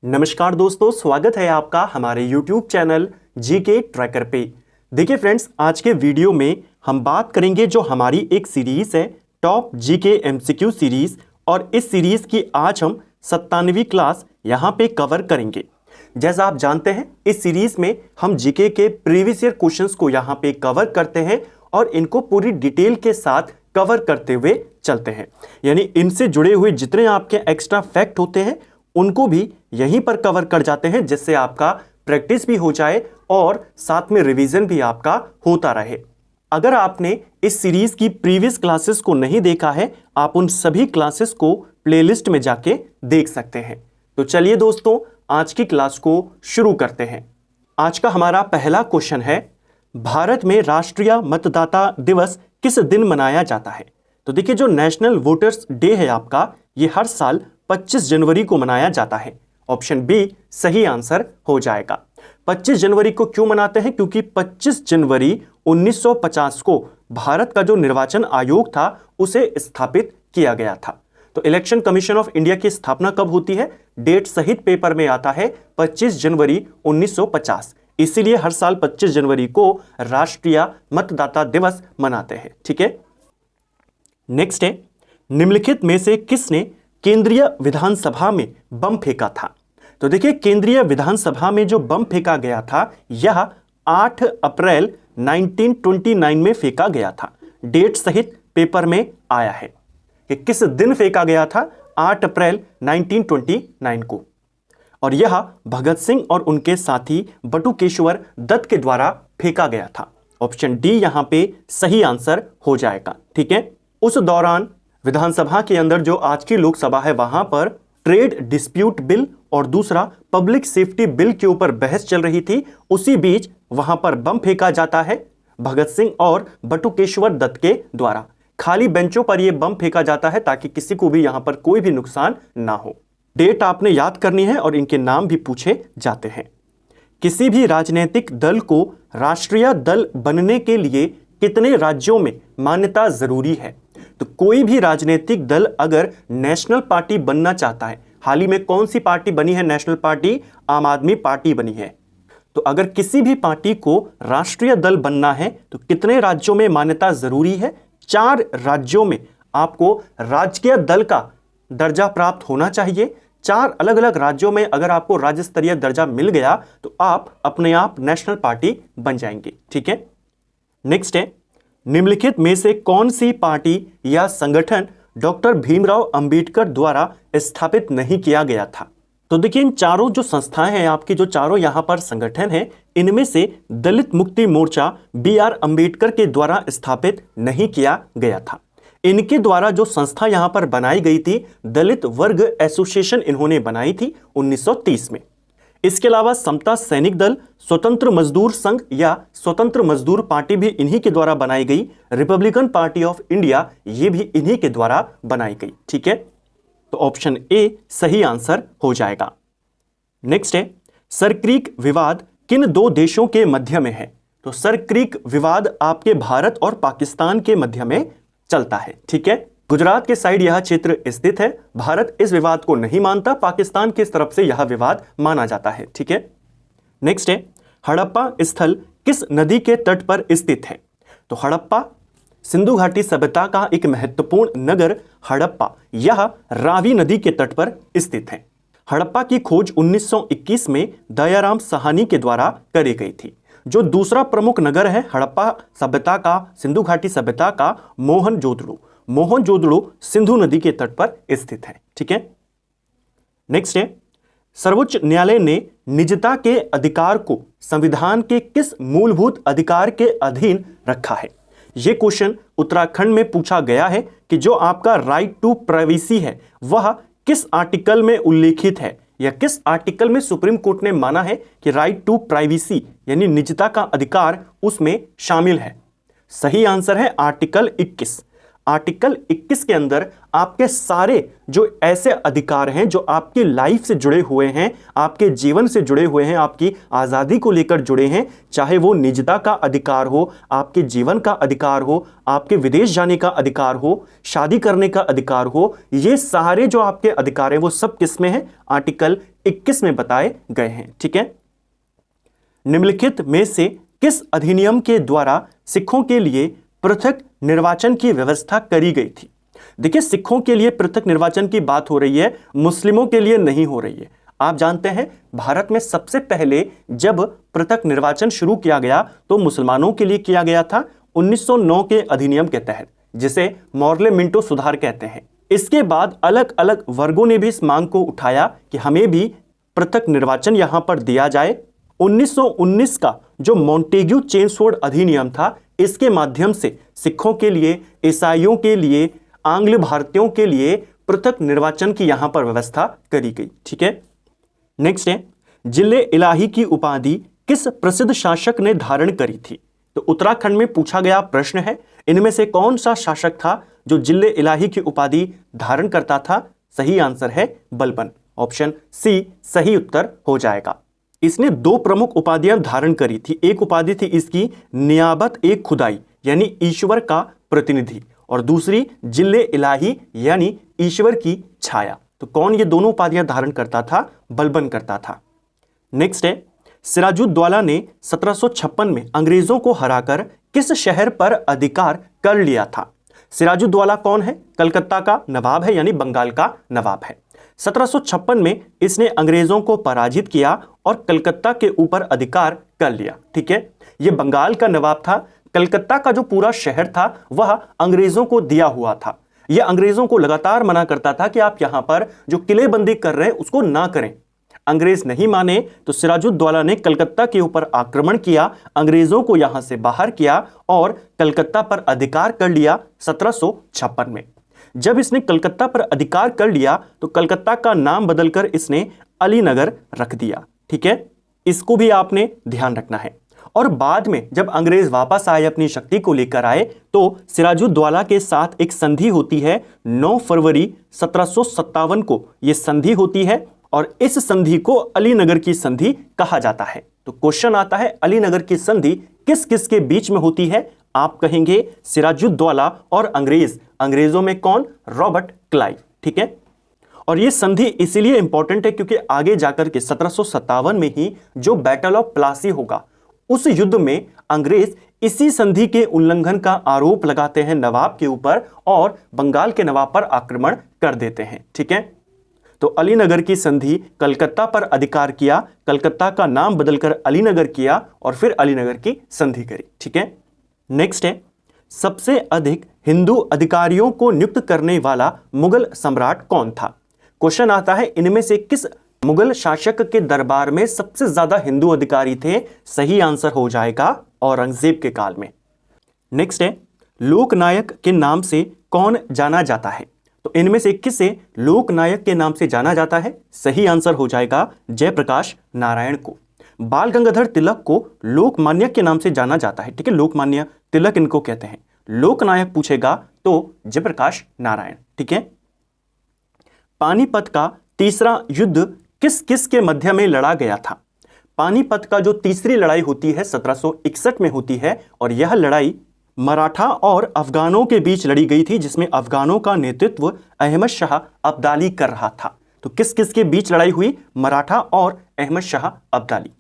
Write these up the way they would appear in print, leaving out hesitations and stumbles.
नमस्कार दोस्तों, स्वागत है आपका हमारे YouTube चैनल जीके ट्रैकर पे। देखिए फ्रेंड्स, आज के वीडियो में हम बात करेंगे जो हमारी एक सीरीज है टॉप जीके एमसीक्यू सीरीज, और इस सीरीज की आज हम 97वीं क्लास यहाँ पे कवर करेंगे। जैसा आप जानते हैं, इस सीरीज में हम जीके के प्रीवियस ईयर क्वेश्चंस को यहाँ पे कवर करते हैं और इनको पूरी डिटेल के साथ कवर करते हुए चलते हैं। यानी इनसे जुड़े हुए जितने आपके एक्स्ट्रा फैक्ट होते हैं उनको भी यहीं पर कवर कर जाते हैं, जिससे आपका प्रैक्टिस भी हो जाए और साथ में रिवीजन भी आपका होता रहे। अगर आपने इस सीरीज की प्रीवियस क्लासेस को नहीं देखा है, आप उन सभी क्लासेस को प्लेलिस्ट में जाके देख सकते हैं। तो चलिए दोस्तों, आज की क्लास को शुरू करते हैं। आज का हमारा पहला क्वेश्चन है, भारत में राष्ट्रीय मतदाता दिवस किस दिन मनाया जाता है? तो देखिए, जो नेशनल वोटर्स डे है आपका, ये हर साल 25 जनवरी को मनाया जाता है। ऑप्शन बी सही आंसर हो जाएगा। 25 जनवरी को क्यों मनाते हैं? क्योंकि 25 जनवरी 1950 को भारत का जो निर्वाचन आयोग था उसे स्थापित किया गया था। तो इलेक्शन कमीशन ऑफ इंडिया की स्थापना कब होती है? डेट सहित पेपर में आता है 25 जनवरी 1950। इसीलिए हर साल 25 जनवरी को राष्ट्रीय मतदाता दिवस मनाते हैं। ठीक है, नेक्स्ट है, निम्नलिखित में से किसने केंद्रीय विधानसभा में बम फेंका था? तो देखिए, केंद्रीय विधानसभा में जो बम फेंका गया था यह 8 अप्रैल 1929 में फेंका गया था। डेट सहित पेपर में आया है कि किस दिन फेंका गया था। 8 अप्रैल 1929 को, और यह भगत सिंह और उनके साथी बटुकेश्वर दत्त के द्वारा फेंका गया था। ऑप्शन डी यहां पे सही आंसर हो जाएगा। ठीक है, उस दौरान विधानसभा के अंदर जो आज की लोकसभा है वहां पर ट्रेड डिस्प्यूट बिल और दूसरा पब्लिक सेफ्टी बिल के ऊपर बहस चल रही थी। उसी बीच वहां पर बम फेंका जाता है भगत सिंह और बटुकेश्वर दत्त के द्वारा। खाली बेंचों पर यह बम फेंका जाता है ताकि किसी को भी यहां पर कोई भी नुकसान ना हो। डेट आपने याद करनी है और इनके नाम भी पूछे जाते हैं। किसी भी राजनीतिक दल को राष्ट्रीय दल बनने के लिए कितने राज्यों में मान्यता जरूरी है? तो कोई भी राजनीतिक दल अगर नेशनल पार्टी बनना चाहता है, हाल ही में कौन सी पार्टी बनी है नेशनल पार्टी? आम आदमी पार्टी बनी है। तो अगर किसी भी पार्टी को राष्ट्रीय दल बनना है तो कितने राज्यों में मान्यता जरूरी है? 4 राज्यों में आपको राजकीय दल का दर्जा प्राप्त होना चाहिए। 4 अलग अलग राज्यों में अगर आपको राज्य स्तरीय दर्जा मिल गया तो आप अपने आप नेशनल पार्टी बन जाएंगे। ठीक है, नेक्स्ट है, निम्नलिखित में से कौन सी पार्टी या संगठन डॉक्टर भीमराव अंबेडकर द्वारा स्थापित नहीं किया गया था? तो देखिए, इन चारों जो संस्थाएं हैं आपकी, जो चारों यहां पर संगठन हैं, इनमें से दलित मुक्ति मोर्चा BR अंबेडकर के द्वारा स्थापित नहीं किया गया था। इनके द्वारा जो संस्था यहां पर बनाई गई थी, दलित वर्ग एसोसिएशन इन्होंने बनाई थी 1930 में। इसके अलावा समता सैनिक दल, स्वतंत्र मजदूर संघ या स्वतंत्र मजदूर पार्टी भी इन्हीं के द्वारा बनाई गई। रिपब्लिकन पार्टी ऑफ इंडिया, ये भी इन्हीं के द्वारा बनाई गई। ठीक है, तो ऑप्शन ए सही आंसर हो जाएगा। नेक्स्ट है, सर क्रीक विवाद किन 2 देशों के मध्य में है? तो सर क्रीक विवाद आपके भारत और पाकिस्तान के मध्य में चलता है। ठीक है, गुजरात के साइड यह क्षेत्र स्थित है। भारत इस विवाद को नहीं मानता, पाकिस्तान की तरफ से यह विवाद माना जाता है। ठीक है, नेक्स्ट है, हड़प्पा स्थल किस नदी के तट पर स्थित है? तो हड़प्पा सिंधु घाटी सभ्यता का एक महत्वपूर्ण नगर हड़प्पा, यह रावी नदी के तट पर स्थित है। हड़प्पा की खोज 1921 में दयाराम साहनी के द्वारा करी गई थी। जो दूसरा प्रमुख नगर है हड़प्पा सभ्यता का, सिंधु घाटी सभ्यता का, मोहनजोदड़ो सिंधु नदी के तट पर स्थित है। ठीक है, नेक्स्ट है, सर्वोच्च न्यायालय ने निजता के अधिकार को संविधान के किस मूलभूत अधिकार के अधीन रखा है? यह क्वेश्चन उत्तराखंड में पूछा गया है कि जो आपका राइट टू प्राइवेसी है वह किस आर्टिकल में उल्लेखित है, या किस आर्टिकल में सुप्रीम कोर्ट ने माना है कि राइट टू प्राइवेसी यानी निजता का अधिकार उसमें शामिल है। सही आंसर है आर्टिकल 21। आर्टिकल 21 के अंदर आपके सारे जो ऐसे अधिकार हैं जो आपकी लाइफ से जुड़े हुए हैं, आपके जीवन से जुड़े हुए हैं, आपकी आज़ादी को लेकर जुड़े हैं, चाहे वो निजता का अधिकार हो, आपके जीवन का अधिकार हो, आपके विदेश जाने का अधिकार हो, शादी करने का अधिकार हो, ये सारे जो आपके अधिकार हैं वो सब किस में हैं? आर्टिकल 21 में बताए गए हैं। ठीक है, निम्नलिखित में से किस अधिनियम के द्वारा सिखों के लिए पृथक निर्वाचन की व्यवस्था करी गई थी? देखिए, सिखों के लिए पृथक निर्वाचन की बात हो रही है, मुस्लिमों के लिए नहीं हो रही है। आप जानते हैं भारत में सबसे पहले जब पृथक निर्वाचन शुरू किया गया तो मुसलमानों के लिए किया गया था 1909 के अधिनियम के तहत, जिसे मॉर्ले मिंटो सुधार कहते हैं। इसके बाद अलग अलग वर्गों ने भी इस मांग को उठाया कि हमें भी पृथक निर्वाचन यहां पर दिया जाए। 1919 का जो मॉन्टेग्यू चेम्सफोर्ड अधिनियम था, इसके माध्यम से सिखों के लिए, ईसाइयों के लिए, आंग्ल भारतीयों के लिए पृथक निर्वाचन की यहां पर व्यवस्था करी गई। ठीक है, नेक्स्ट है, जिले इलाही की उपाधि किस प्रसिद्ध शासक ने धारण करी थी? तो उत्तराखंड में पूछा गया प्रश्न है, इनमें से कौन सा शासक था जो जिले इलाही की उपाधि धारण करता था? सही आंसर है बलबन, ऑप्शन सी सही उत्तर हो जाएगा। इसने दो प्रमुख उपाधियां धारण करी थी। एक उपाधि थी इसकी नियाबत ए खुदाई यानी ईश्वर का प्रतिनिधि, और दूसरी जिले इलाही यानी ईश्वर की छाया। तो कौन ये दोनों उपाधियां धारण करता था? बलबन करता था। नेक्स्ट है, सिराजुद्दौला ने 1756 में अंग्रेजों को हराकर किस शहर पर अधिकार कर लिया था? सिराजुद्दौला कौन है? कलकत्ता का नवाब है, यानी बंगाल का नवाब है। 1756 में इसने अंग्रेजों को पराजित किया और कलकत्ता के ऊपर अधिकार कर लिया। ठीक है, यह बंगाल का नवाब था। कलकत्ता का जो पूरा शहर था वह अंग्रेजों को दिया हुआ था। यह अंग्रेजों को लगातार मना करता था कि आप यहां पर जो किलेबंदी कर रहे हैं उसको ना करें। अंग्रेज नहीं माने तो सिराजुद्दौला ने कलकत्ता के ऊपर आक्रमण किया, अंग्रेजों को यहां से बाहर किया और कलकत्ता पर अधिकार कर लिया 1756 में। जब इसने कलकत्ता पर अधिकार कर लिया तो कलकत्ता का नाम बदलकर इसने अलीनगर रख दिया। ठीक है, इसको भी आपने ध्यान रखना है। और बाद में जब अंग्रेज वापस आए, अपनी शक्ति को लेकर आए, तो सिराजुद्दौला के साथ एक संधि होती है। 9 फरवरी 1757 को यह संधि होती है और इस संधि को अलीनगर की संधि कहा जाता है। तो क्वेश्चन आता है, अलीनगर की संधि किस किस के बीच में होती है? आप कहेंगे सिराजुद्दौला और अंग्रेज। अंग्रेजों में कौन? Robert Clive. ठीक है, और यह संधि इसीलिए इंपॉर्टेंट है क्योंकि आगे जाकर के 1757 में ही जो बैटल ऑफ प्लासी होगा, उस युद्ध में अंग्रेज इसी संधि के उल्लंघन का आरोप लगाते हैं नवाब के ऊपर और बंगाल के नवाब पर आक्रमण कर देते हैं। ठीक है, तो अलीनगर की संधि, कलकत्ता पर अधिकार किया, कलकत्ता का नाम बदलकर अलीनगर किया और फिर अलीनगर की संधि करी। ठीक है, नेक्स्ट है, सबसे अधिक हिंदू अधिकारियों को नियुक्त करने वाला मुगल सम्राट कौन था? क्वेश्चन आता है, इनमें से किस मुगल शासक के दरबार में सबसे ज्यादा हिंदू अधिकारी थे? सही आंसर हो जाएगा औरंगजेब के काल में। नेक्स्ट है, लोकनायक के नाम से कौन जाना जाता है? तो इनमें से किसे लोकनायक के नाम से जाना जाता है? सही आंसर हो जाएगा जयप्रकाश नारायण को। बाल गंगाधर तिलक को लोकमान्य के नाम से जाना जाता है। ठीक है, लोकमान्य तिलक इनको कहते हैं। लोकनायक पूछेगा तो जयप्रकाश नारायण। ठीक है, पानीपत का तीसरा युद्ध किस किस के मध्य में लड़ा गया था? पानीपत का जो तीसरी लड़ाई होती है 1761 में होती है और यह लड़ाई मराठा और अफगानों के बीच लड़ी गई थी, जिसमें अफगानों का नेतृत्व अहमद शाह अब्दाली कर रहा था। तो किस किस के बीच लड़ाई हुई? मराठा और अहमद शाह अब्दाली।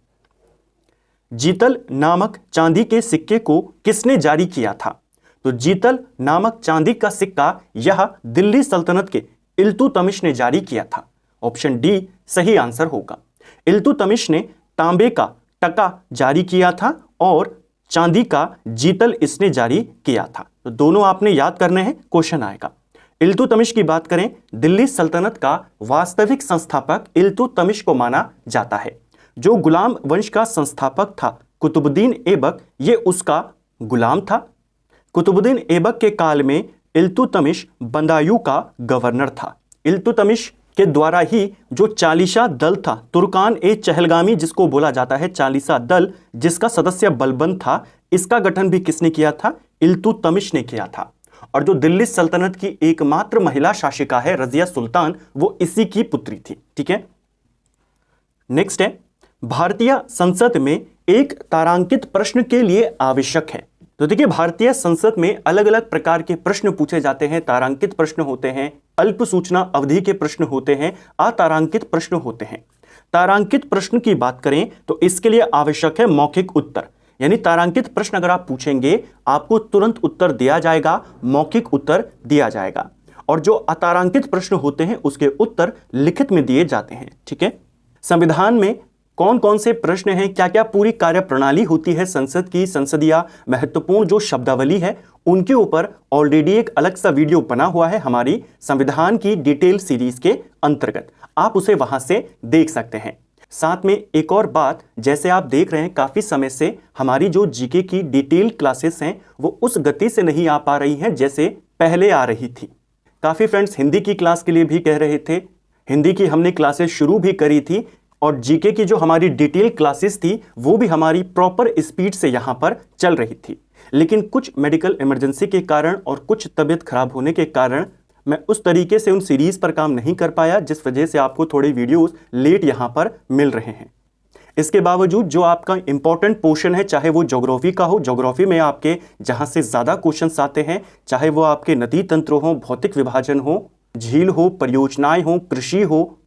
जीतल नामक चांदी के सिक्के को किसने जारी किया था? तो जीतल नामक चांदी का सिक्का यह दिल्ली सल्तनत के इल्तुतमिश ने जारी किया था। ऑप्शन डी सही आंसर होगा। इल्तुतमिश ने तांबे का टका जारी किया था और चांदी का जीतल इसने जारी किया था। तो दोनों आपने याद करने हैं, क्वेश्चन आएगा। इल्तुतमिश की बात करें, दिल्ली सल्तनत का वास्तविक संस्थापक इल्तुतमिश को माना जाता है। जो गुलाम वंश का संस्थापक था कुतुबुद्दीन ऐबक, ये उसका गुलाम था। कुतुबुद्दीन ऐबक के काल में इल्तुतमिश बंदायूं का गवर्नर था। इल्तुतमिश के द्वारा ही जो चालीसा दल था, तुर्कान ए चहलगामी जिसको बोला जाता है, चालीसा दल जिसका सदस्य बलबन था, इसका गठन भी किसने किया था? इल्तुतमिश ने किया था। और जो दिल्ली सल्तनत की एकमात्र महिला शासिका है रजिया सुल्तान, वो इसी की पुत्री थी। ठीक है, नेक्स्ट है, भारतीय संसद में एक तारांकित प्रश्न के लिए आवश्यक है। तो देखिए, भारतीय संसद में अलग अलग प्रकार के प्रश्न पूछे जाते हैं। तारांकित प्रश्न होते हैं, अल्प सूचना अवधि के प्रश्न होते हैं, अतारांकित प्रश्न होते हैं। तारांकित प्रश्न की बात करें तो इसके लिए आवश्यक है मौखिक उत्तर, यानी तारांकित प्रश्न अगर आप पूछेंगे आपको तुरंत उत्तर दिया जाएगा, मौखिक उत्तर दिया जाएगा। और जो अतारांकित प्रश्न होते हैं उसके उत्तर लिखित में दिए जाते हैं। ठीक है, संविधान में कौन कौन से प्रश्न हैं, क्या क्या पूरी कार्यप्रणाली होती है संसद की, संसदीय महत्वपूर्ण जो शब्दावली है उनके ऊपर ऑलरेडी एक अलग सा वीडियो बना हुआ है हमारी संविधान की डिटेल सीरीज के अंतर्गत, आप उसे वहां से देख सकते हैं। साथ में एक और बात, जैसे आप देख रहे हैं काफी समय से हमारी जो जीके की डिटेल क्लासेस हैं वो उस गति से नहीं आ पा रही हैं जैसे पहले आ रही थी। काफी फ्रेंड्स हिंदी की क्लास के लिए भी कह रहे थे, हिंदी की हमने क्लासेस शुरू भी करी थी और जीके की जो हमारी डिटेल क्लासेस थी वो भी हमारी प्रॉपर स्पीड से यहाँ पर चल रही थी। लेकिन कुछ मेडिकल इमरजेंसी के कारण और कुछ तबीयत खराब होने के कारण मैं उस तरीके से उन सीरीज पर काम नहीं कर पाया, जिस वजह से आपको थोड़े वीडियोस लेट यहाँ पर मिल रहे हैं। इसके बावजूद जो आपका इंपॉर्टेंट पोर्शन है, चाहे वो ज्योग्राफी का हो, ज्योग्राफी में आपके जहाँ से ज़्यादा क्वेश्चंस आते हैं, चाहे वो आपके नदी तंत्र हो, भौतिक विभाजन हो, झील हो, परियोजनाएं हो, कृषि हो,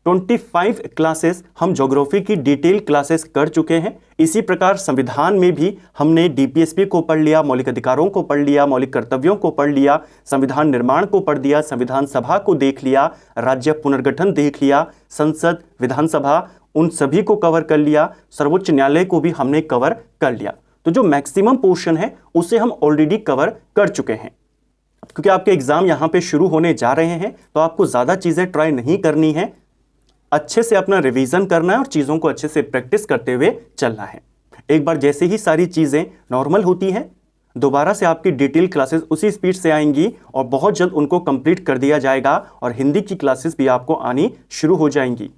25 क्लासेस हम ज्योग्राफी की डिटेल क्लासेस कर चुके हैं। इसी प्रकार संविधान में भी हमने डीपीएसपी को पढ़ लिया, मौलिक अधिकारों को पढ़ लिया, मौलिक कर्तव्यों को पढ़ लिया, संविधान निर्माण को पढ़ दिया, संविधान सभा को देख लिया, राज्य पुनर्गठन देख लिया, संसद, विधानसभा, उन सभी को कवर कर लिया, सर्वोच्च न्यायालय को भी हमने कवर कर लिया। तो जो मैक्सिमम पोर्शन है उसे हम ऑलरेडी कवर कर चुके हैं। क्योंकि आपके एग्जाम यहाँ पे शुरू होने जा रहे हैं तो आपको ज़्यादा चीज़ें ट्राई नहीं करनी है, अच्छे से अपना रिवीजन करना है और चीज़ों को अच्छे से प्रैक्टिस करते हुए चलना है। एक बार जैसे ही सारी चीज़ें नॉर्मल होती हैं, दोबारा से आपकी डिटेल क्लासेस उसी स्पीड से आएंगी और बहुत जल्द उनको कंप्लीट कर दिया जाएगा और हिंदी की क्लासेस भी आपको आनी शुरू हो जाएंगी।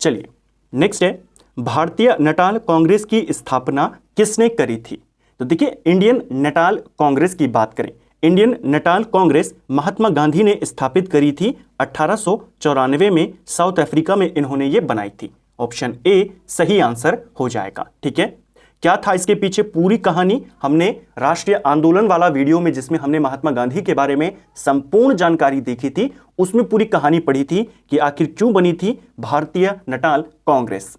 चलिए नेक्स्ट है, भारतीय नटाल कांग्रेस की स्थापना किसने करी थी? तो देखिए, इंडियन नटाल कांग्रेस की बात करें, Indian Natal Congress Mahatma Gandhi ने स्थापित करी थी 1894 में, साउथ अफ्रीका में इन्होंने ये बनाई थी। ऑप्शन ए सही आंसर हो जाएगा। ठीक है, क्या था इसके पीछे पूरी कहानी? हमने राष्ट्रीय आंदोलन वाला वीडियो में जिसमें हमने महात्मा गांधी के बारे में संपूर्ण जानकारी देखी थी, उसमें पूरी कहानी पढ़ी थी कि आखिर क्यों बनी थी भारतीय नटाल कांग्रेस।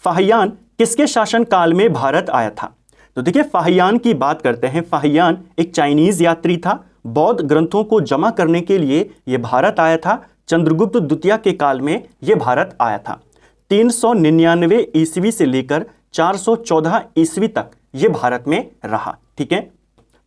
फाहियान किसके शासन काल में भारत आया था? तो देखिए, फाहियान की बात करते हैं। फाहियान एक चाइनीज यात्री था, बौद्ध ग्रंथों को जमा करने के लिए यह भारत आया था। चंद्रगुप्त द्वितीय के काल में यह भारत आया था। 399 ईस्वी से लेकर 414 ईस्वी तक यह भारत में रहा। ठीक है,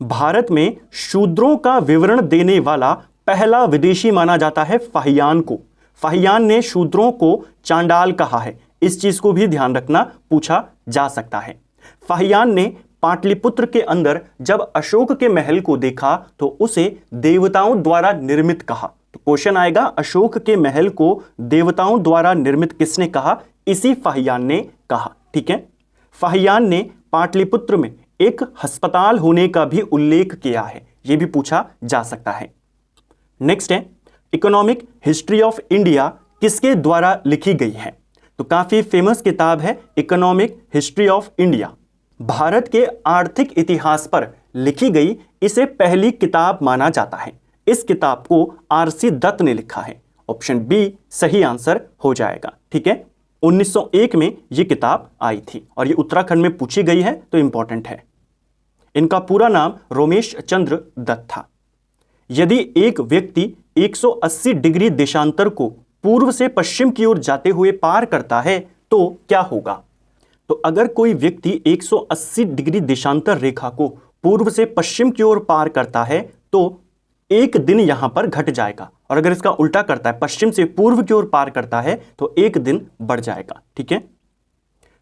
भारत में शूद्रों का विवरण देने वाला पहला विदेशी माना जाता है फाहियान को। फाहियान ने शूद्रों को चांडाल कहा है, इस चीज को भी ध्यान रखना, पूछा जा सकता है। फाहियान ने पाटलिपुत्र के अंदर जब अशोक के महल को देखा तो उसे देवताओं द्वारा निर्मित कहा। तो क्वेश्चन आएगा, अशोक के महल को देवताओं द्वारा निर्मित किसने कहा? इसी फाहियान ने कहा। ठीक है, फाहियान ने पाटलिपुत्र में एक अस्पताल होने का भी उल्लेख किया है, यह भी पूछा जा सकता है। नेक्स्ट है, इकोनॉमिक हिस्ट्री ऑफ इंडिया किसके द्वारा लिखी गई है? तो काफी फेमस किताब है economic history of India, Bharat के आर्थिक इतिहास पर लिखी गई इसे पहली किताब माना जाता है। इस किताब को आरसी दत्त ने लिखा है। ऑप्शन बी सही आंसर हो जाएगा। ठीक है, 1901 में यह किताब आई थी और यह उत्तराखंड में पूछी गई है तो इंपॉर्टेंट है। इनका पूरा नाम रोमेश चंद्र दत्त था। यदि एक व्यक्ति 180 डिग्री देशांतर को पूर्व से पश्चिम की ओर जाते हुए पार करता है तो क्या होगा? तो अगर कोई व्यक्ति 180 डिग्री देशांतर रेखा को पूर्व से पश्चिम की ओर पार करता है तो एक दिन यहां पर घट जाएगा, और अगर इसका उल्टा करता है, पश्चिम से पूर्व की ओर पार करता है, तो एक दिन बढ़ जाएगा। ठीक है,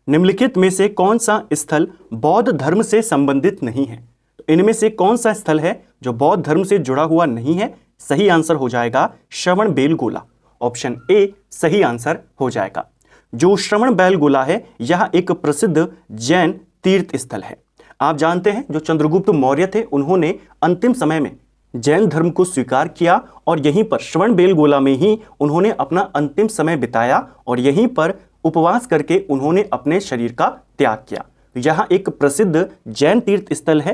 निम्नलिखित में से कौन सा स्थल बौद्ध धर्म से संबंधित नहीं है? तो इनमें से कौन सा स्थल है जो बौद्ध धर्म से जुड़ा हुआ नहीं है? सही आंसर हो जाएगा श्रवण बेलगोला। ऑप्शन ए सही आंसर हो जाएगा। जो श्रवण बेलगोला है यह एक प्रसिद्ध जैन तीर्थ स्थल है। आप जानते हैं जो चंद्रगुप्त मौर्य थे उन्होंने अंतिम समय में जैन धर्म को स्वीकार किया और यहीं पर श्रवणबेलगोला में ही उन्होंने अपना अंतिम समय बिताया और यहीं पर उपवास करके उन्होंने अपने शरीर का त्याग किया। यहाँ एक प्रसिद्ध जैन तीर्थ स्थल है,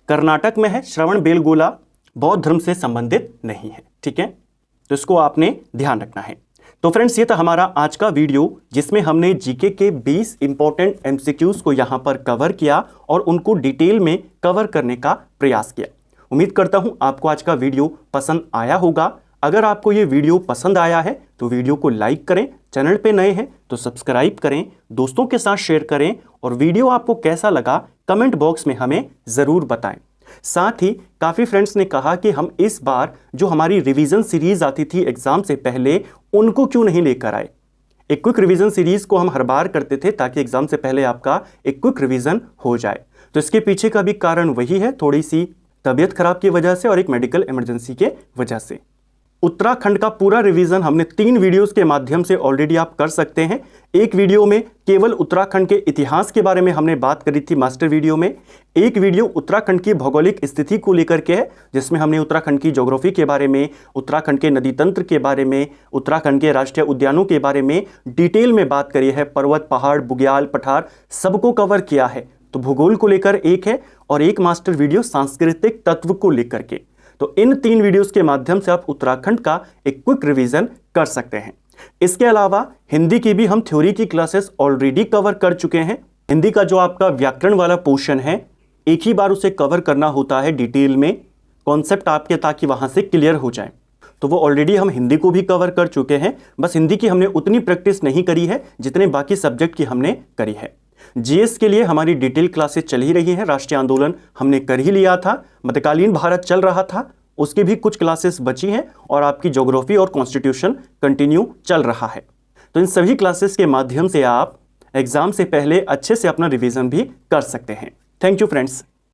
कर्नाटक में है। श्रवणबेलगोला बौद्ध धर्म से संबंधित नहीं है, ठीक है, तो इसको आपने ध्यान रखना है। तो फ्रेंड्स, ये था हमारा आज का वीडियो जिसमें हमने जीके के 20 इंपॉर्टेंट एमसीक्यूज को यहाँ पर कवर किया और उनको डिटेल में कवर करने का प्रयास किया। उम्मीद करता हूँ आपको आज का वीडियो पसंद आया होगा। अगर आपको ये वीडियो पसंद आया है तो वीडियो को लाइक करें, चैनल पे नए हैं तो सब्सक्राइब करें, दोस्तों के साथ शेयर करें और वीडियो आपको कैसा लगा कमेंट बॉक्स में हमें ज़रूर बताएं। साथ ही काफ़ी फ्रेंड्स ने कहा कि हम इस बार जो हमारी रिवीजन सीरीज आती थी एग्जाम से पहले उनको क्यों नहीं लेकर आए। एक क्विक रिवीजन सीरीज को हम हर बार करते थे ताकि एग्जाम से पहले आपका एक क्विक रिवीजन हो जाए। तो इसके पीछे का भी कारण वही है, थोड़ी सी तबीयत खराब की वजह से और एक मेडिकल इमरजेंसी के वजह से। उत्तराखंड का पूरा रिवीजन हमने 3 वीडियोस के माध्यम से ऑलरेडी आप कर सकते हैं। एक वीडियो में केवल उत्तराखंड के इतिहास के बारे में हमने बात करी थी मास्टर वीडियो में। एक वीडियो उत्तराखंड की भौगोलिक स्थिति को लेकर के है जिसमें हमने उत्तराखंड की ज्योग्राफी के बारे में, उत्तराखंड के नदी तंत्र के बारे में, उत्तराखंड के राष्ट्रीय उद्यानों के बारे में डिटेल में बात करी है। पर्वत, पहाड़, बुग्याल, पठार सबको कवर किया है। तो भूगोल को लेकर एक है और एक मास्टर वीडियो सांस्कृतिक तत्व को लेकर के। तो इन 3 वीडियोस के माध्यम से आप उत्तराखंड का एक क्विक रिवीजन कर सकते हैं। इसके अलावा हिंदी की भी हम थ्योरी की क्लासेस ऑलरेडी कवर कर चुके हैं। हिंदी का जो आपका व्याकरण वाला पोर्शन है एक ही बार उसे कवर करना होता है डिटेल में, कॉन्सेप्ट आपके ताकि वहां से क्लियर हो जाए। तो वो ऑलरेडी हम हिंदी को भी कवर कर चुके हैं, बस हिंदी की हमने उतनी प्रैक्टिस नहीं करी है जितने बाकी सब्जेक्ट की हमने करी है। जीएस के लिए हमारी डिटेल क्लासेस चल ही रही हैं। राष्ट्रीय आंदोलन हमने कर ही लिया था, मध्यकालीन भारत चल रहा था, उसकी भी कुछ क्लासेस बची हैं और आपकी ज्योग्राफी और कॉन्स्टिट्यूशन कंटिन्यू चल रहा है। तो इन सभी क्लासेस के माध्यम से आप एग्जाम से पहले अच्छे से अपना रिवीजन भी कर सकते हैं। Thank you friends.